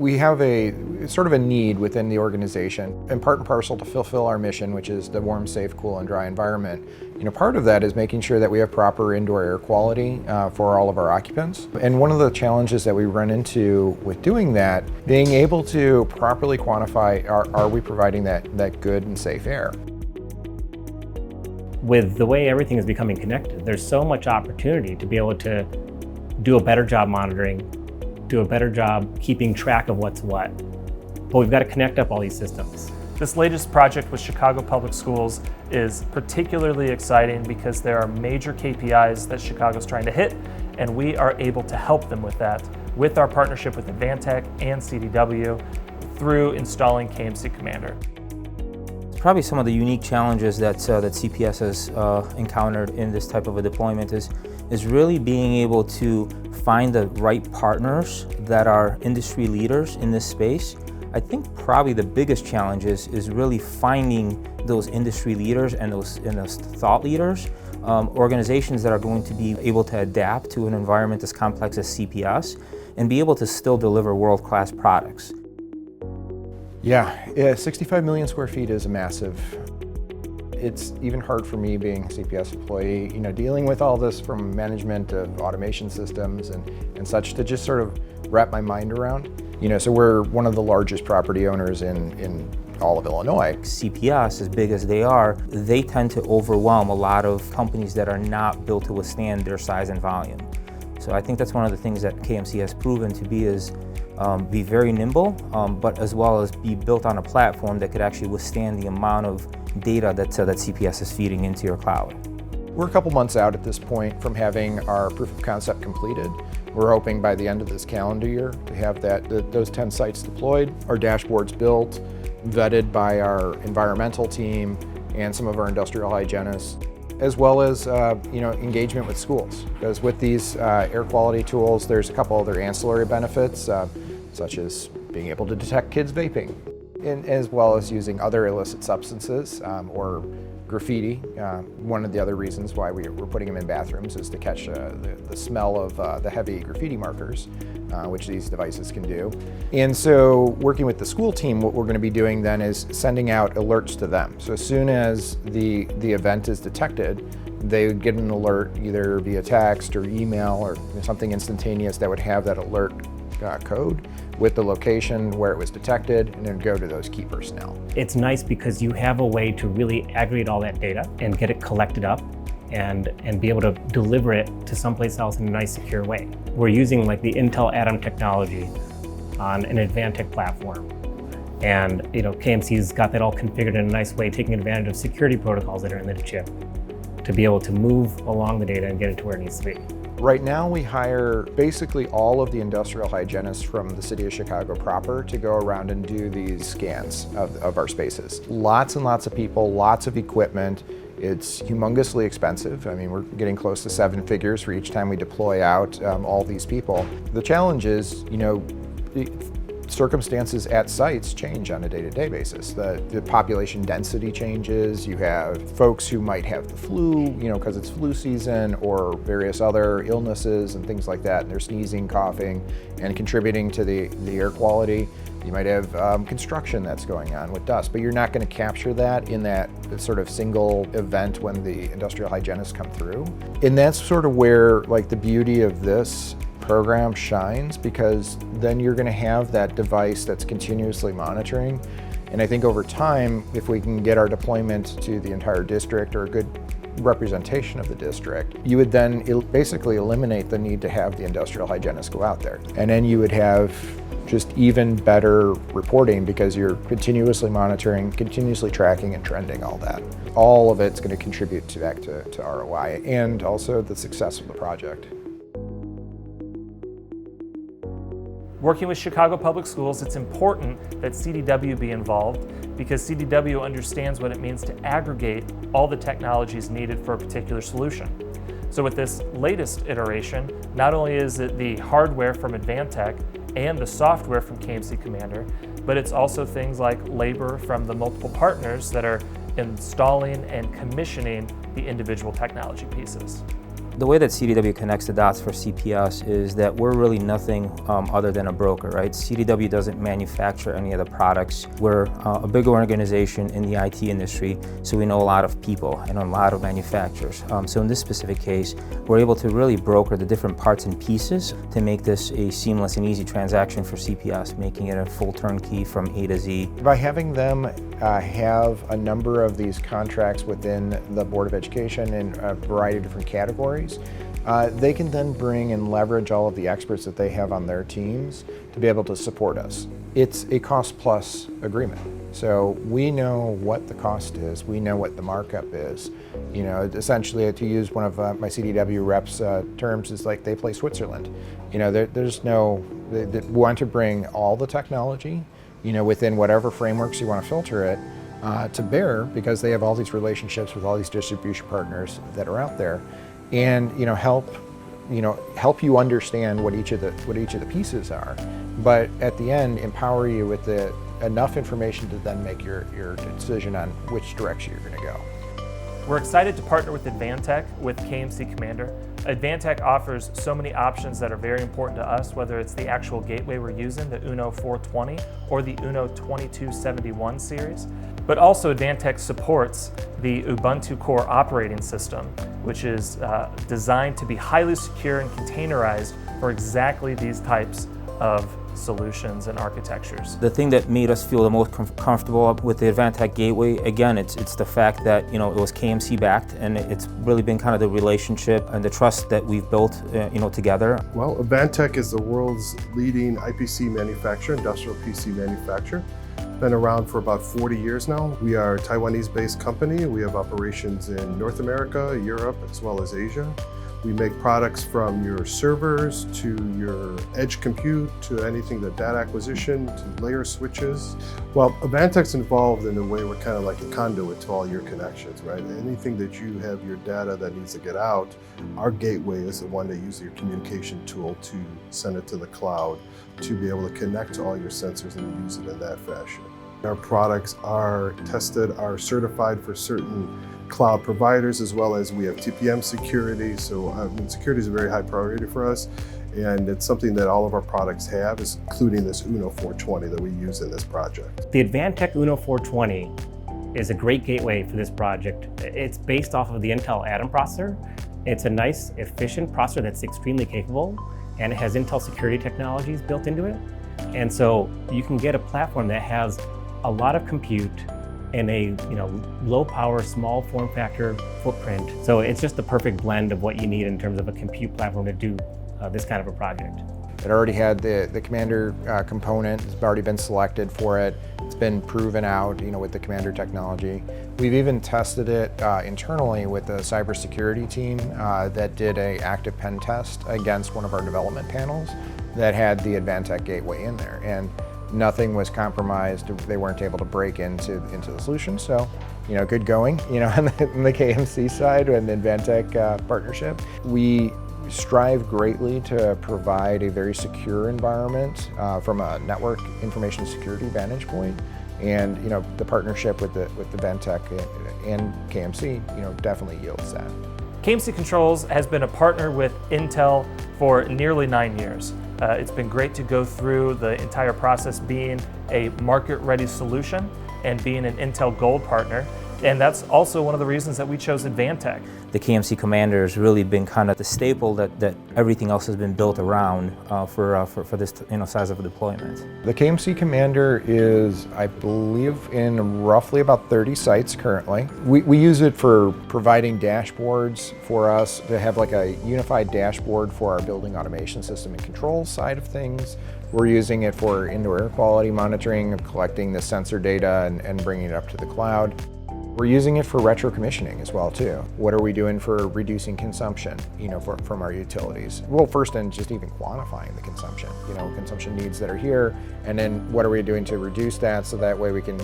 We have a sort of a need within the organization, and part and parcel to fulfill our mission, which is the warm, safe, cool, and dry environment. Part of that is making sure that we have proper indoor air quality for all of our occupants. And one of the challenges that we run into with doing that, being able to properly quantify, are we providing that good and safe air? With the way everything is becoming connected, there's so much opportunity to be able to do a better job monitoring, do a better job keeping track of what's what. But we've got to connect up all these systems. This latest project with Chicago Public Schools is particularly exciting because there are major KPIs that Chicago's trying to hit, and we are able to help them with that with our partnership with Advantech and CDW through installing KMC Commander. Probably some of the unique challenges that CPS has encountered in this type of a deployment is really being able to find the right partners that are industry leaders in this space. I think probably the biggest challenge is really finding those industry leaders and those thought leaders, organizations that are going to be able to adapt to an environment as complex as CPS and be able to still deliver world-class products. Yeah, 65 million square feet is massive. It's even hard for me being a CPS employee, dealing with all this from management of automation systems and such to just sort of wrap my mind around. So we're one of the largest property owners in all of Illinois. CPS, as big as they are, they tend to overwhelm a lot of companies that are not built to withstand their size and volume. So I think that's one of the things that KMC has proven to be is be very nimble, but as well as be built on a platform that could actually withstand the amount of data that CPS is feeding into your cloud. We're a couple months out at this point from having our proof of concept completed. We're hoping by the end of this calendar year to have those 10 sites deployed, our dashboards built, vetted by our environmental team and some of our industrial hygienists, as well as engagement with schools. Because with these air quality tools, there's a couple other ancillary benefits, such as being able to detect kids vaping, as well as using other illicit substances or graffiti. One of the other reasons why we're putting them in bathrooms is to catch the smell of the heavy graffiti markers, which these devices can do. And so working with the school team, what we're going to be doing then is sending out alerts to them. So as soon as the event is detected, they would get an alert either via text or email or something instantaneous that would have that alert code with the location where it was detected, and then go to those key personnel. It's nice because you have a way to really aggregate all that data and get it collected up and be able to deliver it to someplace else in a nice, secure way. We're using like the Intel Atom technology on an Advantech platform. And KMC's got that all configured in a nice way, taking advantage of security protocols that are in the chip to be able to move along the data and get it to where it needs to be. Right now we hire basically all of the industrial hygienists from the city of Chicago proper to go around and do these scans of our spaces. Lots and lots of people, lots of equipment. It's humongously expensive. I mean, we're getting close to 7 figures for each time we deploy out all these people. The challenge is, circumstances at sites change on a day-to-day basis. The population density changes. You have folks who might have the flu, because it's flu season, or various other illnesses and things like that, and they're sneezing, coughing, and contributing to the air quality. You might have construction that's going on with dust, but you're not going to capture that in that sort of single event when the industrial hygienists come through. And that's sort of where the beauty of this program shines, because then you're going to have that device that's continuously monitoring. And I think over time, if we can get our deployment to the entire district or a good representation of the district, you would then basically eliminate the need to have the industrial hygienists go out there. And then you would have just even better reporting because you're continuously monitoring, continuously tracking and trending all that. All of it's going to contribute back to ROI and also the success of the project. Working with Chicago Public Schools, it's important that CDW be involved because CDW understands what it means to aggregate all the technologies needed for a particular solution. So with this latest iteration, not only is it the hardware from Advantech and the software from KMC Commander, but it's also things like labor from the multiple partners that are installing and commissioning the individual technology pieces. The way that CDW connects the dots for CPS is that we're really nothing other than a broker, right? CDW doesn't manufacture any of the products. We're a big organization in the IT industry, so we know a lot of people and a lot of manufacturers. So in this specific case, we're able to really broker the different parts and pieces to make this a seamless and easy transaction for CPS, making it a full turnkey from A to Z. By having them have a number of these contracts within the Board of Education in a variety of different categories, they can then bring and leverage all of the experts that they have on their teams to be able to support us. It's a cost plus agreement. So we know what the cost is, we know what the markup is. You know, essentially, to use one of my CDW reps' terms, is like they play Switzerland. You know, there's no, they want to bring all the technology, you know, within whatever frameworks you want to filter it, to bear, because they have all these relationships with all these distribution partners that are out there, and help you understand what each of the pieces are, but at the end empower you with enough information to then make your decision on which direction you're going to go. We're excited to partner with Advantech with KMC Commander. Advantech offers so many options that are very important to us, whether it's the actual gateway we're using, the UNO 420 or the UNO 2271 series. But also Advantech supports the Ubuntu Core operating system, which is designed to be highly secure and containerized for exactly these types of solutions and architectures. The thing that made us feel the most comfortable with the Advantech gateway, again, it's the fact that it was KMC backed, and it's really been kind of the relationship and the trust that we've built together. Well, Advantech is the world's leading IPC manufacturer, industrial PC manufacturer. Been around for about 40 years now. We are a Taiwanese-based company. We have operations in North America, Europe, as well as Asia. We make products from your servers to your edge compute to anything to data acquisition to layer switches. Well, Advantech's involved in a way we're kind of like a conduit to all your connections, right? Anything that you have your data that needs to get out, our gateway is the one that uses your communication tool to send it to the cloud to be able to connect to all your sensors and use it in that fashion. Our products are tested, are certified for certain cloud providers, as well as we have TPM security. So security is a very high priority for us, and it's something that all of our products have, including this UNO 420 that we use in this project. The Advantech UNO 420 is a great gateway for this project. It's based off of the Intel Atom processor. It's a nice, efficient processor that's extremely capable, and it has Intel security technologies built into it. And so you can get a platform that has a lot of compute in a low power, small form factor footprint. So it's just the perfect blend of what you need in terms of a compute platform to do this kind of a project. It already had the Commander component. It's already been selected for it. It's been proven out, with the Commander technology. We've even tested it internally with the cybersecurity team that did an active pen test against one of our development panels that had the Advantech gateway in there, and nothing was compromised. They weren't able to break into the solution. So, good going, on the KMC side and the Advantech partnership. We strive greatly to provide a very secure environment from a network information security vantage point. And, the partnership with the Advantech and KMC, definitely yields that. KMC Controls has been a partner with Intel for nearly 9 years. It's been great to go through the entire process being a market-ready solution and being an Intel Gold partner. And that's also one of the reasons that we chose Advantech. The KMC Commander has really been kind of the staple that everything else has been built around for this size of a deployment. The KMC Commander is, I believe, in roughly about 30 sites currently. We use it for providing dashboards for us to have like a unified dashboard for our building automation system and controls side of things. We're using it for indoor air quality monitoring, collecting the sensor data and bringing it up to the cloud. We're using it for retro commissioning as well too. What are we doing for reducing consumption, from our utilities? Well, first, and just even quantifying the consumption, consumption needs that are here, and then what are we doing to reduce that so that way we can,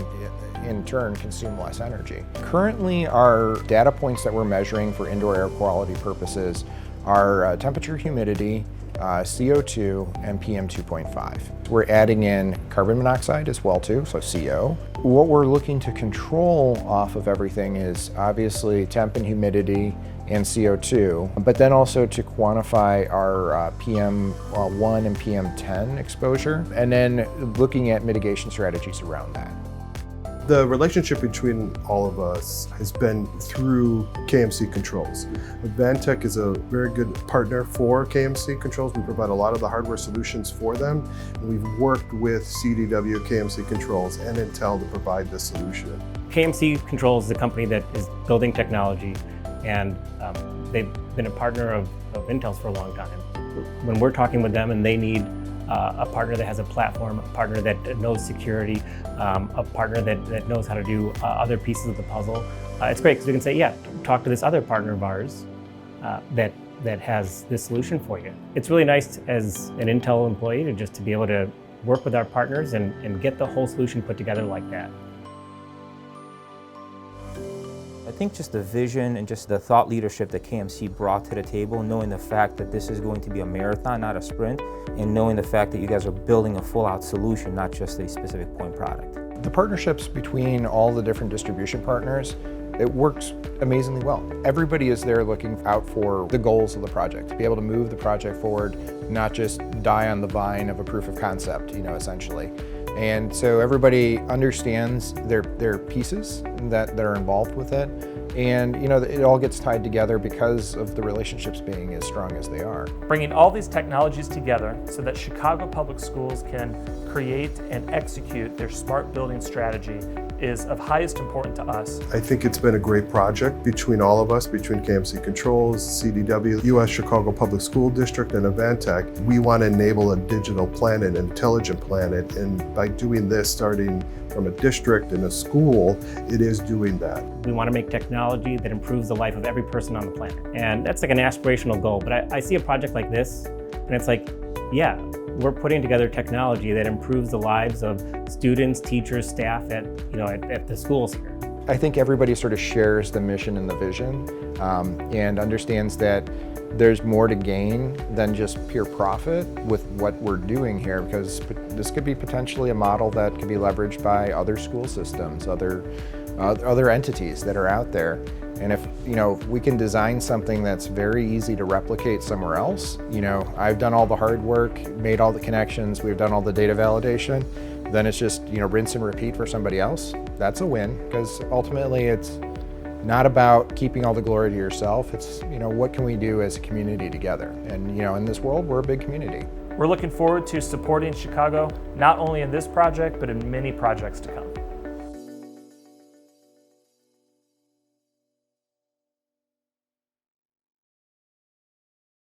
in turn, consume less energy. Currently, our data points that we're measuring for indoor air quality purposes are temperature, humidity, CO2, and PM 2.5. We're adding in carbon monoxide as well too, so CO, What we're looking to control off of everything is obviously temp and humidity and CO2, but then also to quantify our PM1 and PM10 exposure, and then looking at mitigation strategies around that. The relationship between all of us has been through KMC Controls. Advantech is a very good partner for KMC Controls. We provide a lot of the hardware solutions for them. And we've worked with CDW, KMC Controls, and Intel to provide the solution. KMC Controls is a company that is building technology, and they've been a partner of Intel's for a long time. When we're talking with them and they need a partner that has a platform, a partner that knows security, a partner that knows how to do other pieces of the puzzle, it's great because we can say, yeah, talk to this other partner of ours that has this solution for you. It's really nice as an Intel employee to be able to work with our partners and get the whole solution put together like that. I think just the vision and just the thought leadership that KMC brought to the table, knowing the fact that this is going to be a marathon, not a sprint, and knowing the fact that you guys are building a full-out solution, not just a specific point product. The partnerships between all the different distribution partners, it works amazingly well. Everybody is there looking out for the goals of the project, to be able to move the project forward, not just die on the vine of a proof of concept, essentially. And so everybody understands their pieces that are involved with it. And it all gets tied together because of the relationships being as strong as they are. Bringing all these technologies together so that Chicago Public Schools can create and execute their smart building strategy is of highest importance to us. I think it's been a great project between all of us, between KMC Controls, CDW, US Chicago Public School District, and Advantech. We want to enable a digital planet, an intelligent planet, and by doing this, starting from a district and a school, it is doing that. We want to make technology that improves the life of every person on the planet. And that's like an aspirational goal, but I see a project like this, and it's like, yeah, we're putting together technology that improves the lives of students, teachers, staff at the schools here. I think everybody sort of shares the mission and the vision and understands that there's more to gain than just pure profit with what we're doing here, because this could be potentially a model that could be leveraged by other school systems, other entities that are out there. And if we can design something that's very easy to replicate somewhere else, I've done all the hard work, made all the connections, we've done all the data validation, then it's just rinse and repeat for somebody else. That's a win, because ultimately it's not about keeping all the glory to yourself. It's what can we do as a community together? And in this world, we're a big community. We're looking forward to supporting Chicago, not only in this project, but in many projects to come.